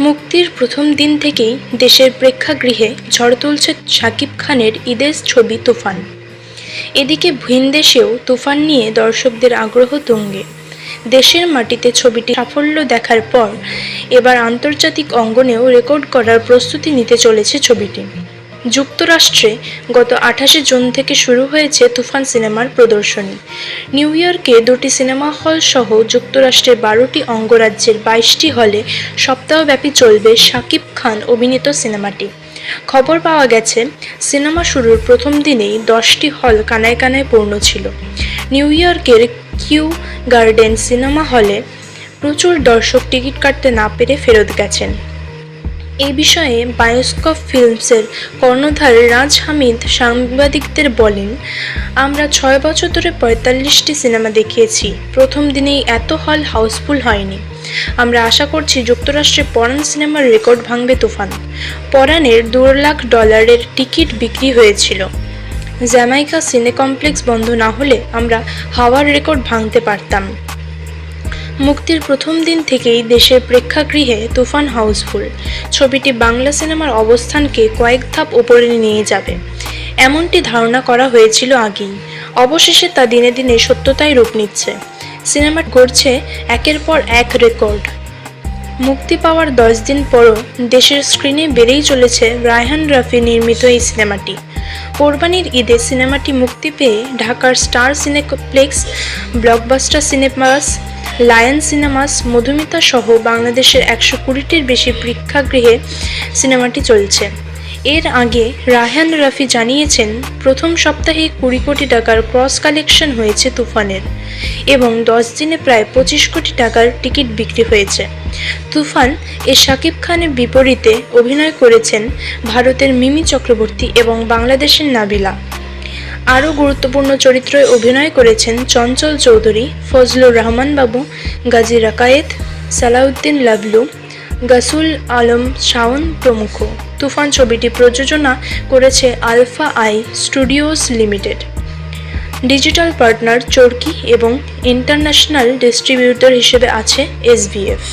মুক্তির প্রথম দিন থেকেই দেশের প্রেক্ষাগৃহে ঝড় তুলছে শাকিব খানের ঈদের ছবি তুফান। এদিকে ভিনদেশেও তুফান নিয়ে দর্শকদের আগ্রহ তুঙ্গে। দেশের মাটিতে ছবিটি সাফল্য দেখার পর এবার আন্তর্জাতিক অঙ্গনেও রেকর্ড করার প্রস্তুতি নিতে চলেছে ছবিটি। যুক্তরাষ্ট্রে গত 28 জুন থেকে শুরু হয়েছে তুফান সিনেমার প্রদর্শনী। নিউ ইয়র্কে 2টি সিনেমা হল সহ যুক্তরাষ্ট্রের 12টি অঙ্গরাজ্যের 22টি হলে সপ্তাহব্যাপী চলবে শাকিব খান অভিনীত সিনেমাটি। খবর পাওয়া গেছে, সিনেমা শুরুর প্রথম দিনেই 10টি হল কানায় কানায় পূর্ণ ছিল। নিউ ইয়র্কের কিউ গার্ডেন সিনেমা হলে প্রচুর দর্শক টিকিট কাটতে না পেরে ফেরত গেছেন। এই বিষয়ে বায়োস্কোপ ফিল্মসের কর্ণধার রাজ হামিদ সাংবাদিকদের বলেন, আমরা 6 বছর ধরে 45টি সিনেমা দেখিয়েছি, প্রথম দিনেই এত হল হাউসফুল হয়নি। আমরা আশা করছি যুক্তরাষ্ট্রে পরান সিনেমার রেকর্ড ভাঙবে তুফান। পরানের $2 লাখ টিকিট বিক্রি হয়েছিল। জ্যামাইকা সিনে কমপ্লেক্স বন্ধ না হলে আমরা হাওয়ার রেকর্ড ভাঙতে পারতাম। মুক্তির প্রথম দিন থেকেই দেশের প্রেক্ষাগৃহে তুফান হাউসফুল। ছবিটি বাংলা সিনেমার অবস্থানকে কয়েক ধাপ উপরে নিয়ে যাবে, এমনটি ধারণা করা হয়েছিল আগেই। অবশেষে তা দিনে দিনে সত্যতায় রূপ নিচ্ছে। সিনেমা গড়ছে একের পর এক রেকর্ড। মুক্তি পাওয়ার 10 দিন পরও দেশের স্ক্রিনে বেড়েই চলেছে রায়হান রাফি নির্মিত এই সিনেমাটি। কোরবানির ঈদে সিনেমাটি মুক্তি পেয়ে ঢাকার star cineplex, blockbuster cinemas, lion cinemas, Madhumita সহ বাংলাদেশের 120টির বেশি প্রেক্ষাগৃহে সিনেমাটি চলছে। এর আগে রায়হান রাফি জানিয়েছেন, প্রথম সপ্তাহে 20 কোটি টাকার ক্রস কালেকশন হয়েছে তুফানের এবং 10 দিনে প্রায় 25 কোটি টাকার টিকিট বিক্রি হয়েছে। তুফান এ শাকিব খানের বিপরীতে অভিনয় করেছেন ভারতের মিমি চক্রবর্তী এবং বাংলাদেশের নাবিলা। আরও গুরুত্বপূর্ণ চরিত্রে অভিনয় করেছেন চঞ্চল চৌধুরী, ফজলুর রহমান বাবু, গাজী রাকায়েত, সালাউদ্দিন লাভলু, গাসুল আলম শাওন প্রমুখ। তুফান ছবিটি প্রযোজনা করেছে Alpha I studios limited. Digital partner Chorki এবং ইন্টারন্যাশনাল ডিস্ট্রিবিউটর হিসেবে আছে SVF।